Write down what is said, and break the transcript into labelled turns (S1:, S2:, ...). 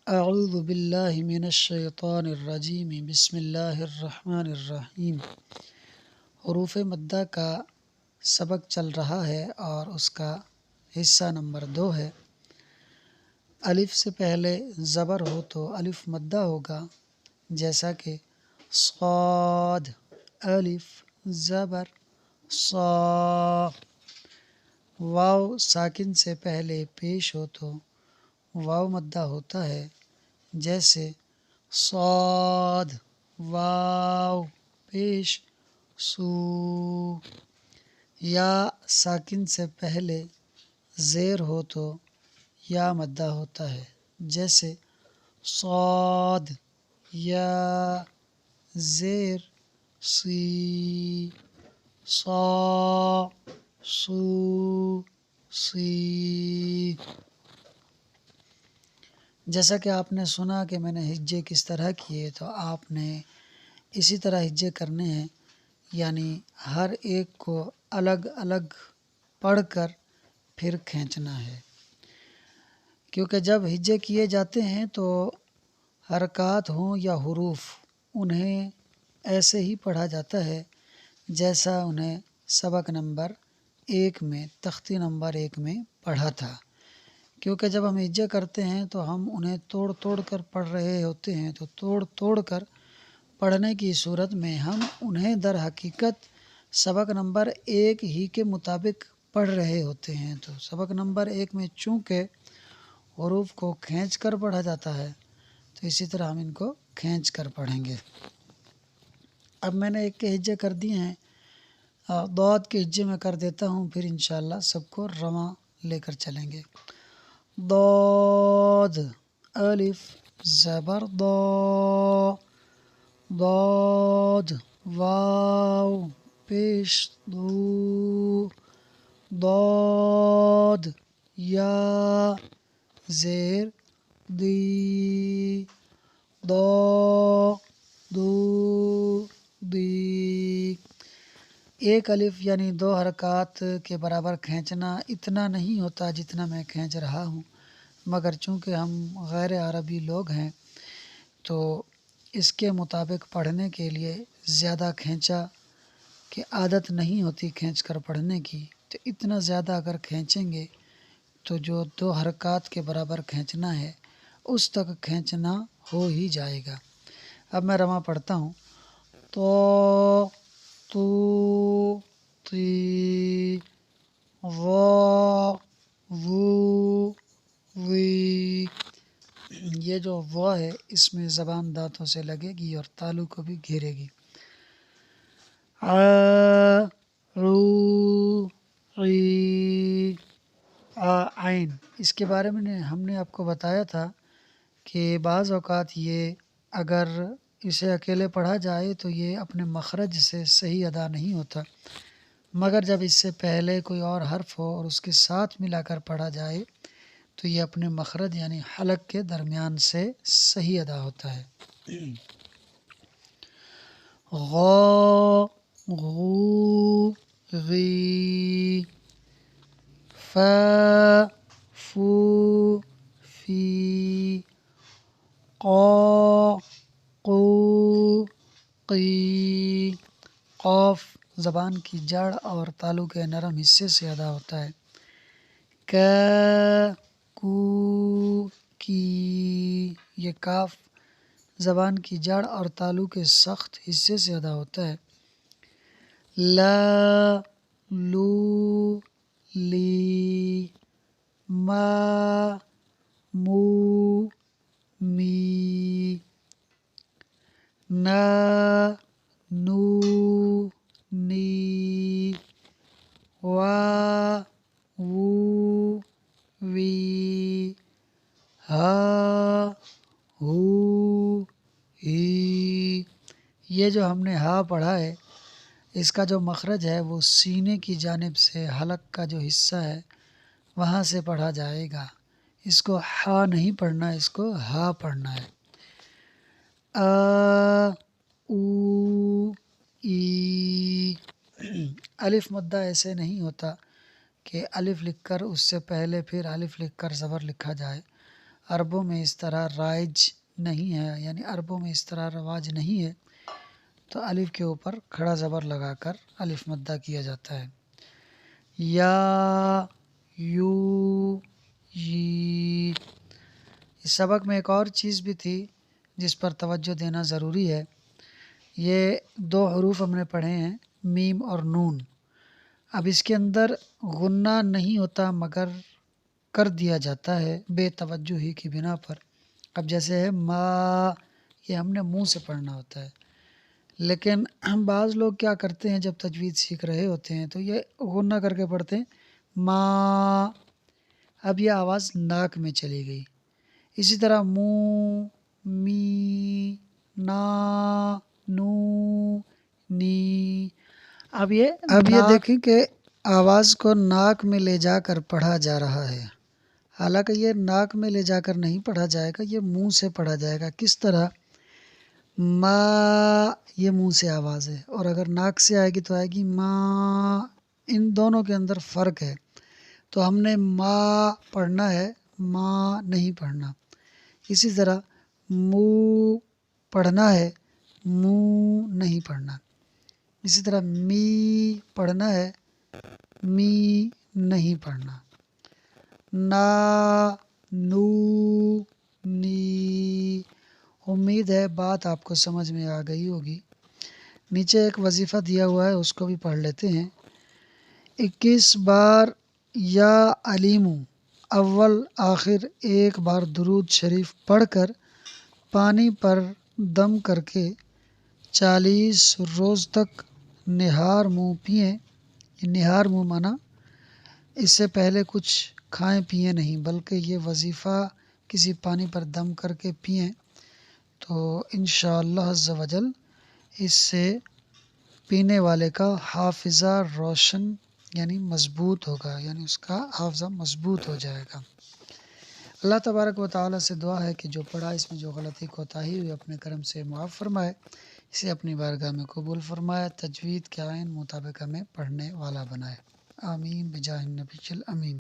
S1: اعوذ باللہ من الشیطان الرجیم بسم اللہ الرحمن الرحیم۔ حروف مدہ کا سبق چل رہا ہے اور اس کا حصہ نمبر 2 ہے۔ الف سے پہلے زبر ہو تو الف مدہ ہوگا، جیسا کہ صاد، الف زبر صا۔ واو ساکن سے پہلے پیش ہو تو واو مدہ ہوتا ہے، جیسے صاد واو پیش سو۔ یا ساکن سے پہلے زیر ہو تو یا مدہ ہوتا ہے، جیسے صاد یا زیر سی، صا سو سی۔ جیسا کہ آپ نے سنا کہ میں نے ہجے کس طرح کیے، تو آپ نے اسی طرح ہجے کرنے ہیں، یعنی ہر ایک کو الگ الگ پڑھ کر پھر کھینچنا ہے، کیونکہ جب ہجے کیے جاتے ہیں تو حرکات ہوں یا حروف، انہیں ایسے ہی پڑھا جاتا ہے جیسا انہیں سبق نمبر 1 میں، تختی نمبر 1 میں پڑھا تھا۔ کیونکہ جب ہم ہجے کرتے ہیں تو ہم انہیں توڑ توڑ کر پڑھ رہے ہوتے ہیں، تو توڑ توڑ کر پڑھنے کی صورت میں ہم انہیں در حقیقت سبق نمبر 1 ہی کے مطابق پڑھ رہے ہوتے ہیں۔ تو سبق نمبر 1 میں چونکہ حروف کو کھینچ کر پڑھا جاتا ہے، تو اسی طرح ہم ان کو کھینچ کر پڑھیں گے۔ اب میں نے ایک کے ہجے کر دیے ہیں، ضاد کے ہجے میں کر دیتا ہوں، پھر انشاءاللہ سب کو رواں لے کر چلیں گے۔ ضاد الف زبر ضا، ضاد واو پیش ضو، ضاد یا زیر دی، ضا دو دی۔ ایک الف یعنی 2 حرکات کے برابر کھینچنا اتنا نہیں ہوتا جتنا میں کھینچ رہا ہوں، مگر چونکہ ہم غیر عربی لوگ ہیں تو اس کے مطابق پڑھنے کے لیے زیادہ کھینچا کہ عادت نہیں ہوتی کھینچ کر پڑھنے کی، تو اتنا زیادہ اگر کھینچیں گے تو جو 2 حرکات کے برابر کھینچنا ہے اس تک کھینچنا ہو ہی جائے گا۔ اب میں رواں پڑھتا ہوں۔ تو تو تی، وا وو وی۔ یہ جو وا ہے اس میں زبان دانتوں سے لگے گی اور تالو کو بھی گھیرے گی۔ آ رو ری، عین۔ اس کے بارے میں ہم نے آپ کو بتایا تھا کہ بعض اوقات یہ اگر اسے اکیلے پڑھا جائے تو یہ اپنے مخرج سے صحیح ادا نہیں ہوتا، مگر جب اس سے پہلے کوئی اور حرف ہو اور اس کے ساتھ ملا کر پڑھا جائے تو یہ اپنے مخرج یعنی حلق کے درمیان سے صحیح ادا ہوتا ہے۔ غا غو غی، فا فو فی، قا قو قی۔ قاف زبان کی جڑ اور تالو کے نرم حصے سے ادا ہوتا ہے۔ کا کو کی، یہ کاف زبان کی جڑ اور تالو کے سخت حصے سے ادا ہوتا ہے۔ لا لو لی، ما مو می، نا نو نی، وا وو وی، ہا ہو ہی۔ یہ جو ہم نے ہا پڑھا ہے اس کا جو مخرج ہے وہ سینے کی جانب سے حلق کا جو حصہ ہے وہاں سے پڑھا جائے گا، اس کو ہا نہیں پڑھنا، اس کو ہا پڑھنا ہے۔ آ او ای۔ الف مدہ ایسے نہیں ہوتا کہ الف لکھ کر اس سے پہلے پھر الف لکھ کر زبر لکھا جائے۔ عربوں میں اس طرح رائج نہیں ہے، یعنی عربوں میں اس طرح رواج نہیں ہے، تو الف کے اوپر کھڑا زبر لگا کر الف مدہ کیا جاتا ہے۔ یا، یو، یی۔ اس سبق میں ایک اور چیز بھی تھی جس پر توجہ دینا ضروری ہے۔ یہ دو حروف ہم نے پڑھے ہیں، میم اور نون۔ اب اس کے اندر غنہ نہیں ہوتا مگر کر دیا جاتا ہے بے توجہی کی بنا پر۔ اب جیسے ہے ما، یہ ہم نے منہ سے پڑھنا ہوتا ہے، لیکن بعض لوگ کیا کرتے ہیں جب تجوید سیکھ رہے ہوتے ہیں تو یہ غنہ کر کے پڑھتے ہیں ما۔ اب یہ آواز ناک میں چلی گئی۔ اسی طرح منہ، می، نا، نو، نی۔ اب یہ دیکھیں کہ آواز کو ناک میں لے جا کر پڑھا جا رہا ہے، حالانکہ یہ ناک میں لے جا کر نہیں پڑھا جائے گا، یہ منہ سے پڑھا جائے گا۔ کس طرح؟ ما، یہ منہ سے آواز ہے، اور اگر ناک سے آئے گی تو آئے گی ما۔ ان دونوں کے اندر فرق ہے، تو ہم نے ما پڑھنا ہے، ما نہیں پڑھنا۔ اسی طرح مو پڑھنا ہے، مو نہیں پڑھنا۔ اسی طرح می پڑھنا ہے، می نہیں پڑھنا۔ نا، نو، نی۔ امید ہے بات آپ کو سمجھ میں آ گئی ہوگی۔ نیچے ایک وظیفہ دیا ہوا ہے، اس کو بھی پڑھ لیتے ہیں۔ 21 بار یا علیمو اول آخر ایک بار درود شریف پڑھ کر پانی پر دم کر کے 40 روز تک نہار منہ پئیں۔ نہار منہ مانا اس سے پہلے کچھ کھائیں پئیں نہیں، بلکہ یہ وظیفہ کسی پانی پر دم کر کے پئیں تو انشاءاللہ عز و جل اس سے پینے والے کا حافظہ روشن یعنی مضبوط ہوگا، یعنی اس کا حافظہ مضبوط ہو جائے گا۔ اللہ تبارک و تعالیٰ سے دعا ہے کہ جو پڑھا اس میں جو غلطی کوتاہی ہوئی اپنے کرم سے معاف فرمائے، اسے اپنی بارگاہ میں قبول فرمائے، تجوید کے آئین مطابق ہمیں پڑھنے والا بنائے۔ آمین بجاہ النبی الامین۔